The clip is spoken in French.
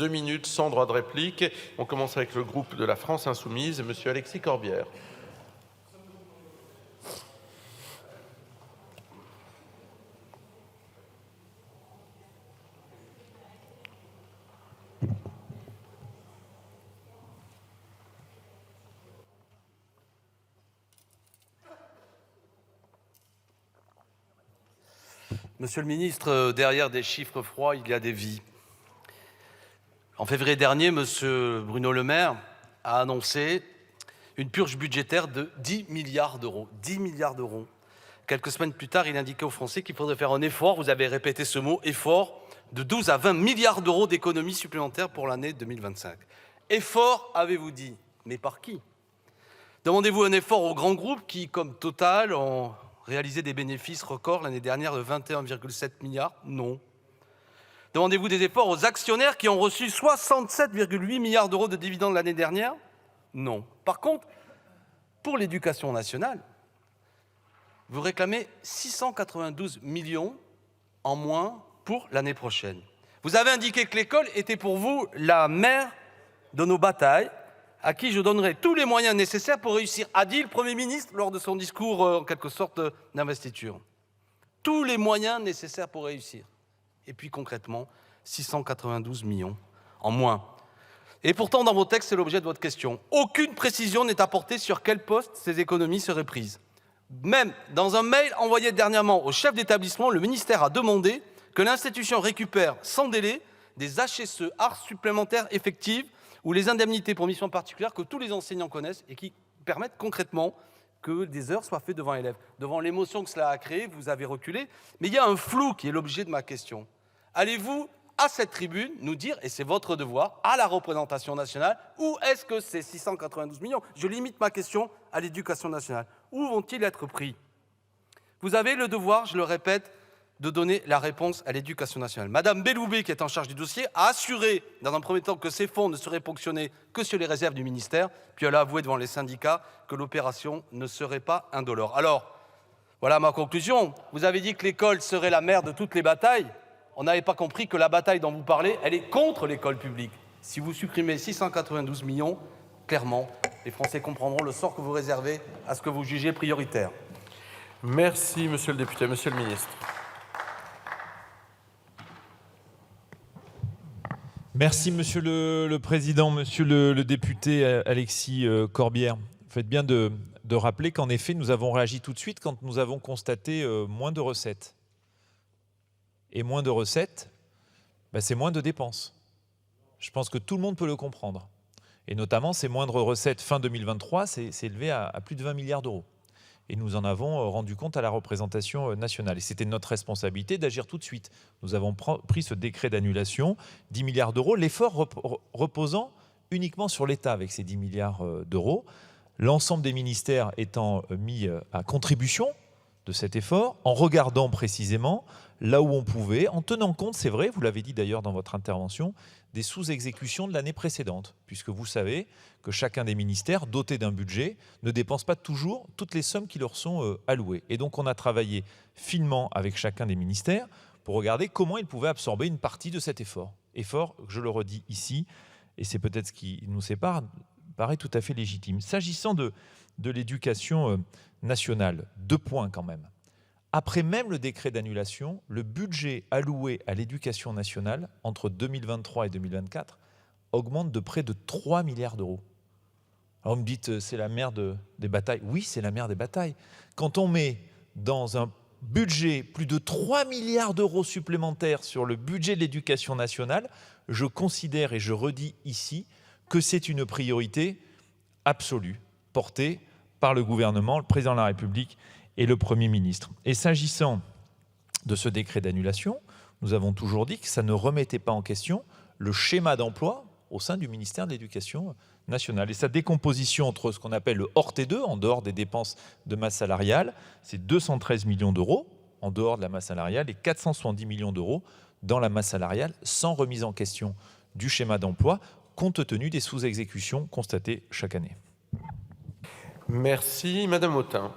2 minutes sans droit de réplique. On commence avec le groupe de la France Insoumise, Monsieur Alexis Corbière. Monsieur le ministre, derrière des chiffres froids, il y a des vies. En février dernier, monsieur Bruno Le Maire a annoncé une purge budgétaire de 10 milliards d'euros. 10 milliards d'euros. Quelques semaines plus tard, il indiquait aux Français qu'il faudrait faire un effort, vous avez répété ce mot, effort, de 12 à 20 milliards d'euros d'économies supplémentaires pour l'année 2025. Effort, avez-vous dit, mais par qui? Demandez-vous un effort aux grands groupes qui, comme Total, ont réalisé des bénéfices records l'année dernière de 21,7 milliards? Non. Demandez-vous des efforts aux actionnaires qui ont reçu 67,8 milliards d'euros de dividendes l'année dernière? Non. Par contre, pour l'éducation nationale, vous réclamez 692 millions en moins pour l'année prochaine. Vous avez indiqué que l'école était pour vous la mère de nos batailles, à qui je donnerai tous les moyens nécessaires pour réussir, a dit le Premier ministre lors de son discours en quelque sorte d'investiture. Tous les moyens nécessaires pour réussir. Et puis concrètement, 692 millions en moins. Et pourtant, dans vos textes, c'est l'objet de votre question. Aucune précision n'est apportée sur quel poste ces économies seraient prises. Même dans un mail envoyé dernièrement au chef d'établissement, le ministère a demandé que l'institution récupère sans délai des HSE, arts supplémentaires effectifs, ou les indemnités pour mission particulière que tous les enseignants connaissent et qui permettent concrètement que des heures soient faites devant élèves. Devant l'émotion que cela a créée, vous avez reculé. Mais il y a un flou qui est l'objet de ma question. Allez-vous, à cette tribune, nous dire, et c'est votre devoir, à la représentation nationale, où est-ce que ces 692 millions, je limite ma question à l'éducation nationale, où vont-ils être pris? Vous avez le devoir, je le répète, de donner la réponse à l'éducation nationale. Madame Belloubet, qui est en charge du dossier, a assuré dans un premier temps que ces fonds ne seraient ponctionnés que sur les réserves du ministère, puis elle a avoué devant les syndicats que l'opération ne serait pas indolore. Alors, voilà ma conclusion. Vous avez dit que l'école serait la mère de toutes les batailles. On n'avait pas compris que la bataille dont vous parlez, elle est contre l'école publique. Si vous supprimez 692 millions, clairement, les Français comprendront le sort que vous réservez à ce que vous jugez prioritaire. Merci, monsieur le député. Monsieur le ministre. Merci, Monsieur le Président. Monsieur le député Alexis Corbière, vous faites bien de rappeler qu'en effet, nous avons réagi tout de suite quand nous avons constaté moins de recettes. Et moins de recettes, c'est moins de dépenses. Je pense que tout le monde peut le comprendre. Et notamment, ces moindres recettes fin 2023, c'est élevé à plus de 20 milliards d'euros. Et nous en avons rendu compte à la représentation nationale. Et c'était notre responsabilité d'agir tout de suite. Nous avons pris ce décret d'annulation, 10 milliards d'euros, l'effort reposant uniquement sur l'État avec ces 10 milliards d'euros, l'ensemble des ministères étant mis à contribution de cet effort, en regardant précisément là où on pouvait, en tenant compte, c'est vrai, vous l'avez dit d'ailleurs dans votre intervention, des sous-exécutions de l'année précédente, puisque vous savez que chacun des ministères, dotés d'un budget, ne dépense pas toujours toutes les sommes qui leur sont allouées. Et donc on a travaillé finement avec chacun des ministères pour regarder comment ils pouvaient absorber une partie de cet effort. Effort, je le redis ici, et c'est peut-être ce qui nous sépare, paraît tout à fait légitime. S'agissant de l'éducation nationale, 2 points quand même. Après même le décret d'annulation, le budget alloué à l'éducation nationale entre 2023 et 2024 augmente de près de 3 milliards d'euros. Alors vous me dites, c'est la mère des batailles. Oui, c'est la mère des batailles. Quand on met dans un budget plus de 3 milliards d'euros supplémentaires sur le budget de l'éducation nationale, je considère et je redis ici que c'est une priorité absolue portée par le gouvernement, le président de la République et le Premier ministre. Et s'agissant de ce décret d'annulation, nous avons toujours dit que ça ne remettait pas en question le schéma d'emploi au sein du ministère de l'Éducation nationale. Et sa décomposition entre ce qu'on appelle le hors T2, en dehors des dépenses de masse salariale, c'est 213 millions d'euros en dehors de la masse salariale et 470 millions d'euros dans la masse salariale, sans remise en question du schéma d'emploi, compte tenu des sous-exécutions constatées chaque année. Merci, Madame Autain.